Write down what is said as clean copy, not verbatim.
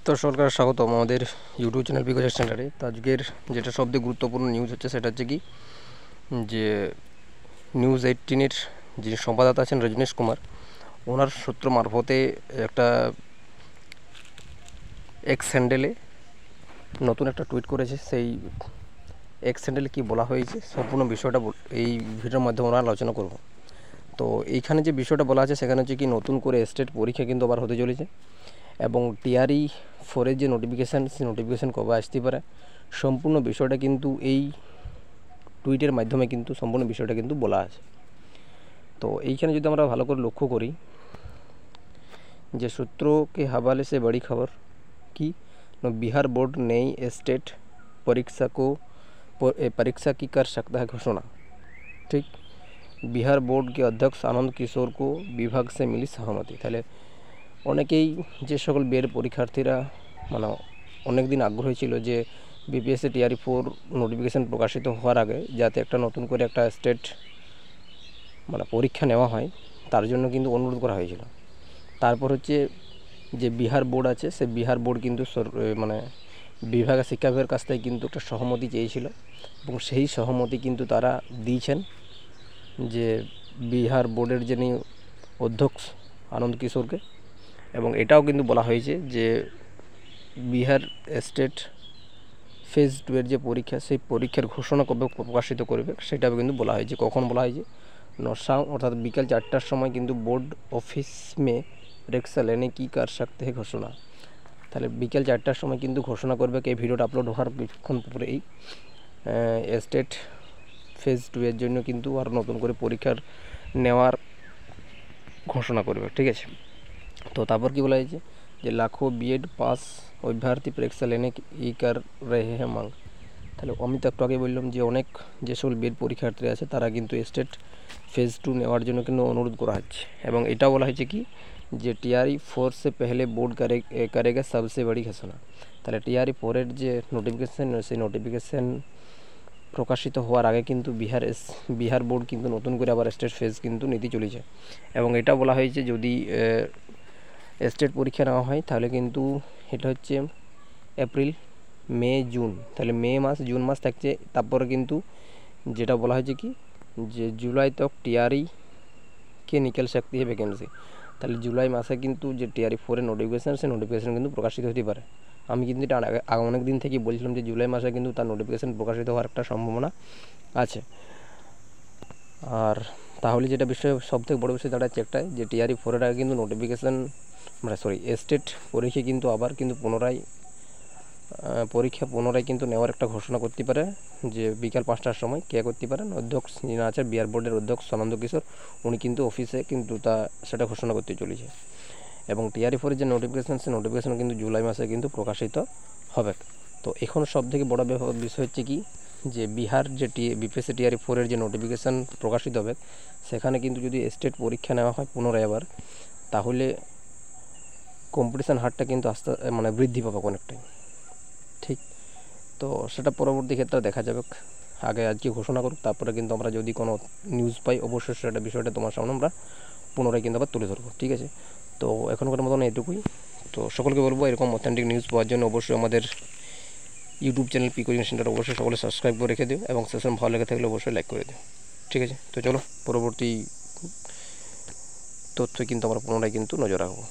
তো সরকার স্বাগতম আমাদের ইউটিউব চ্যানেল পিকো সেন্টারে। তো আজকের যেটা সবথেকে গুরুত্বপূর্ণ নিউজ হচ্ছে সেটা হচ্ছে কি যে নিউজ 18-এর যিনি সম্পাদক আছেন রজনীশ কুমার, ওনার সূত্র মারফতে একটা এক্স হ্যান্ডেলে নতুন একটা টুইট করেছে। সেই এক্স হ্যান্ডেলে কী বলা হয়েছে সম্পূর্ণ বিষয়টা এই ভিডিওর মাধ্যমে আমরা আলোচনা করব। তো এইখানে যে বিষয়টা বলা আছে সেখানে হচ্ছে কি নতুন করে স্টেট পরীক্ষা কিন্তু আবার হতে চলেছে এবং টিআরই 4-এর যে নোটিফিকেশান সেই নোটিফিকেশান কবে আসতে পারে সম্পূর্ণ বিষয়টা কিন্তু এই টুইটের মাধ্যমে কিন্তু সম্পূর্ণ বিষয়টা কিন্তু বলা আছে। তো এইখানে যদি আমরা ভালো করে লক্ষ্য করি যে सूत्रों हवाले से बड़ी खबर कि बिहार बोर्ड नई स्टेट परीक्षा की कर सकता है घोषणा। ठीक, बिहार बोर्ड के अध्यक्ष आनंद किशोर को विभाग से मिली सहमति। তাহলে অনেকেই যে সকল বিএড পরীক্ষার্থীরা মানে অনেক দিন আগ্রহী ছিল যে বিপিএসসি টিআরই 4 নোটিফিকেশান প্রকাশিত হওয়ার আগে যাতে একটা নতুন করে একটা স্টেট মানে পরীক্ষা নেওয়া হয় তার জন্য কিন্তু অনুরোধ করা হয়েছিল। তারপর হচ্ছে যে বিহার বোর্ড আছে সে বিহার বোর্ড কিন্তু মানে বিভাগের শিক্ষা বিভাগের কাছ থেকে কিন্তু একটা সহমতি চেয়েছিল এবং সেই সহমতি কিন্তু তারা দিয়েছেন যে বিহার বোর্ডের যিনি অধ্যক্ষ আনন্দ কিশোরকে। এবং এটাও কিন্তু বলা হয়েছে যে বিহার স্টেট ফেজ 2-এর যে পরীক্ষা সেই পরীক্ষার ঘোষণা কবে প্রকাশিত করবে সেটাও কিন্তু বলা হয়েছে। কখন বলা হয়েছে নশা অর্থাৎ বিকাল 4টার সময় কিন্তু বোর্ড অফিস মে পরীক্ষা লেনে কি কর सकते हैं ঘোষণা। তাহলে বিকাল 4টার সময় কিন্তু ঘোষণা করবে। এই ভিডিওটা আপলোড হওয়ার কিছুক্ষণ পরে এই স্টেট ফেজ 2-এর জন্য কিন্তু আর নতুন করে পরীক্ষার নেওয়ার ঘোষণা করবে। ঠিক আছে, তো তারপর কি বলা হয়েছে যে লাখো বিএড পাস অভ্যর্থী পরীক্ষা লেনে ই কর রহে হ্যাঁ মাং। তাহলে আমি তো একটু আগে বললাম যে অনেক যে সকল বিএড পরীক্ষার্থী আছে তারা কিন্তু স্টেট ফেজ 2 নেওয়ার জন্য কিন্তু অনুরোধ করা হচ্ছে। এবং এটাও বলা হয়েছে কি যে টিআরই 4 से पहले बोर्ड करेगा सबसे बड़ी घोषणा। তাহলে টিআরই 4-এর যে নোটিফিকেশান সেই নোটিফিকেশান প্রকাশিত হওয়ার আগে কিন্তু বিহার বোর্ড কিন্তু নতুন করে আবার স্টেট ফেজ কিন্তু নিতে চলেছে। এবং এটা বলা হয়েছে যদি স্টেট পরীক্ষা নেওয়া হয় তাহলে কিন্তু এটা হচ্ছে এপ্রিল মে জুন, তাহলে মে মাস জুন মাস থাকছে। তারপরে কিন্তু যেটা বলা হয়েছে কি যে জুলাই তক টিআরই কে নিকেল सकती है ভ্যাকেন্সি। তাহলে জুলাই মাসে কিন্তু যে টিআরই 4-এর নোটিফিকেশান সেই নোটিফিকেশান কিন্তু প্রকাশিত হতে পারে। আমি কিন্তু এটা অনেক দিন থেকেই বলছিলাম যে জুলাই মাসে কিন্তু তার নোটিফিকেশান প্রকাশিত হওয়ার একটা সম্ভাবনা আছে। আর তাহলে যেটা বিষয় সবথেকে বড় বিষয় দাঁড়াচ্ছে একটাই যে টিআরই 4-এর আগে কিন্তু নোটিফিকেশান মানে স্টেট পরীক্ষা কিন্তু আবার কিন্তু পুনরায় কিন্তু নেওয়ার একটা ঘোষণা করতে পারে যে বিকাল 5টার সময় কে করতে পারেন অধ্যক্ষ যিনি আছেন বিহার বোর্ডের অধ্যক্ষ আনন্দ কিশোর, উনি কিন্তু অফিসে কিন্তু সেটা ঘোষণা করতে চলেছে। এবং টিআরই 4-এর যে নোটিফিকেশান সেই নোটিফিকেশান কিন্তু জুলাই মাসে কিন্তু প্রকাশিত হবে। তো এখন সবথেকে বড় বিষয় হচ্ছে কি যে বিহার যে বিপিএসসি টিআরই 4-এর যে নোটিফিকেশান প্রকাশিত হবে সেখানে কিন্তু যদি স্টেট পরীক্ষা নেওয়া হয় পুনরায় আবার তাহলে কম্পিটিশান হারটা কিন্তু আস্তে মানে বৃদ্ধি পাবে অনেকটাই। ঠিক, তো সেটা পরবর্তী ক্ষেত্রে দেখা যাবে। আগে আজকে ঘোষণা করুক, তারপরে কিন্তু আমরা যদি কোনো নিউজ পাই অবশ্যই সেটা বিষয়টা তোমার সামনে আমরা পুনরায় কিন্তু আবার তুলে ধরবো। ঠিক আছে, তো এখনকার মতন এটুকুই। তো সকলকে বলবো এরকম অথেন্টিক নিউজ পাওয়ার জন্য অবশ্যই আমাদের ইউটিউব চ্যানেল পিকো সেন্টার অবশ্যই সকলে সাবস্ক্রাইব করে রেখে দিও এবং সেশন ভালো লেগে থাকলে অবশ্যই লাইক করে দিও। ঠিক আছে, তো চলো পরবর্তী তথ্য কিন্তু আমরা পুনরায় কিন্তু নজর রাখবো।